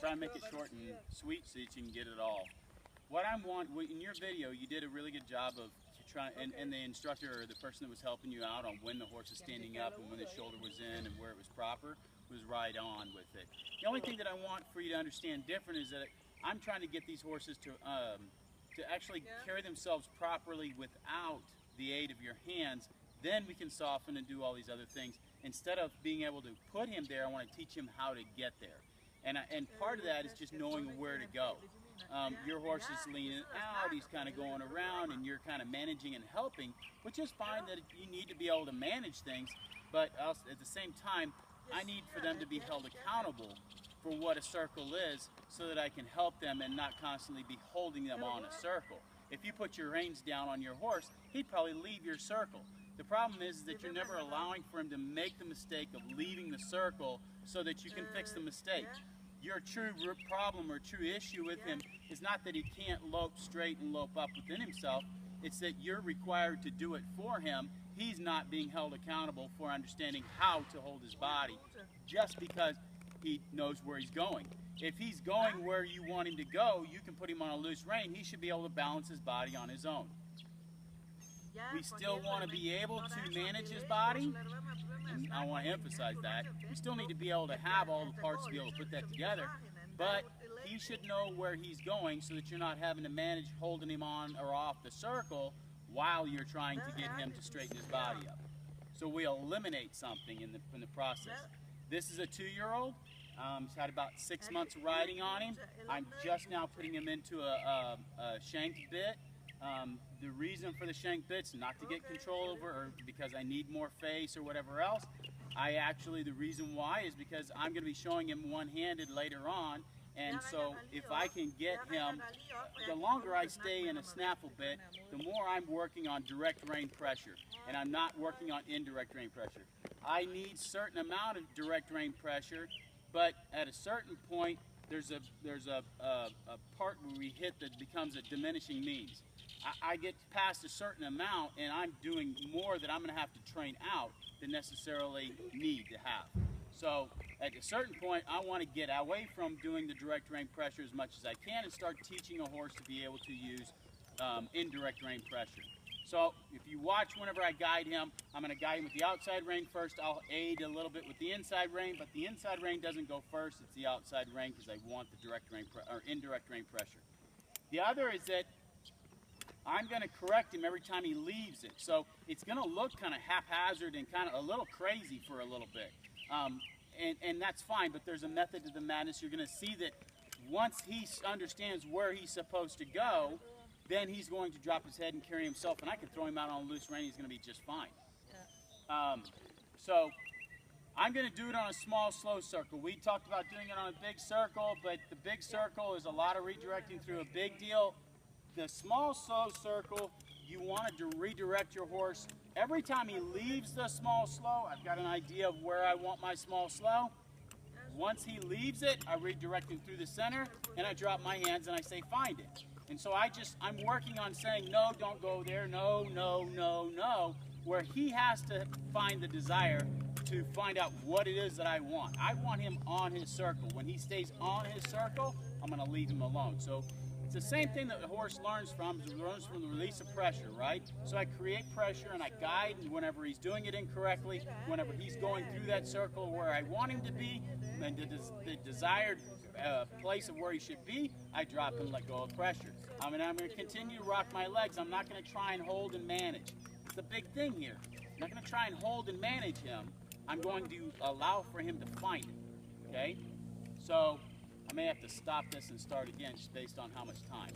try and make it short and sweet so that you can get it all. What I want, in your video, you did a really good job of trying, and the instructor or the person that was helping you out on when the horse is standing up and when the shoulder was in and where it was proper was right on with it. The only thing that I want for you to understand different is that I'm trying to get these horses to actually carry themselves properly without the aid of your hands. Then we can soften and do all these other things. Instead of being able to put him there, I want to teach him how to get there. And part of that is just knowing where to go. Your horse is leaning out, he's kind of going around, and you're kind of managing and helping, which is fine that you need to be able to manage things, but at the same time, I need for them to be held accountable for what a circle is so that I can help them and not constantly be holding them on a circle. If you put your reins down on your horse, he'd probably leave your circle. The problem is that you're never allowing for him to make the mistake of leaving the circle so that you can fix the mistake. Your true problem or true issue with him is not that he can't lope straight and lope up within himself, it's that you're required to do it for him. He's not being held accountable for understanding how to hold his body just because he knows where he's going. If he's going where you want him to go, you can put him on a loose rein. He should be able to balance his body on his own. We still want to be able to manage his body, and I want to emphasize that. We still need to be able to have all the parts to be able to put that together, but he should know where he's going so that you're not having to manage holding him on or off the circle while you're trying to get him to straighten his body up. So we eliminate something in the process. This is a 2-year-old. He's had about 6 months of riding on him. I'm just now putting him into a shanked bit. The reason for the shank bit's not to get control over or because I need more face or whatever else. The reason why is because I'm going to be showing him one-handed later on, and so if I can get him, the longer I stay in a snaffle bit, the more I'm working on direct rein pressure, and I'm not working on indirect rein pressure. I need certain amount of direct rein pressure, but at a certain point, there's a part where we hit that becomes a diminishing means. I get past a certain amount and I'm doing more that I'm going to have to train out than necessarily need to have. So at a certain point, I want to get away from doing the direct rein pressure as much as I can and start teaching a horse to be able to use indirect rein pressure. So if you watch whenever I guide him, I'm going to guide him with the outside rein first. I'll aid a little bit with the inside rein, but the inside rein doesn't go first. It's the outside rein because I want the direct rein or indirect rein pressure. The other is that I'm going to correct him every time he leaves it. So it's going to look kind of haphazard and kind of a little crazy for a little bit. And that's fine, but there's a method to the madness. You're going to see that once he understands where he's supposed to go, then he's going to drop his head and carry himself, and I can throw him out on a loose rein. He's going to be just fine. So I'm going to do it on a small, slow circle. We talked about doing it on a big circle, but the big circle is a lot of redirecting through a big deal. The small, slow circle, you want to redirect your horse. Every time he leaves the small, slow, I've got an idea of where I want my small, slow. Once he leaves it, I redirect him through the center, and I drop my hands and I say, find it. And so I'm working on saying, no, don't go there, no, no, no, no, where he has to find the desire to find out what it is that I want. I want him on his circle. When he stays on his circle, I'm going to leave him alone. So it's the same thing that the horse learns from the release of pressure, right? So I create pressure and I guide whenever he's doing it incorrectly, whenever he's going through that circle where I want him to be, and the desired place of where he should be, I drop and let go of pressure. I'm going to continue to rock my legs. I'm not going to try and hold and manage. It's the big thing here. I'm not going to try and hold and manage him. I'm going to allow for him to find it, okay? So I may have to stop this and start again just based on how much time.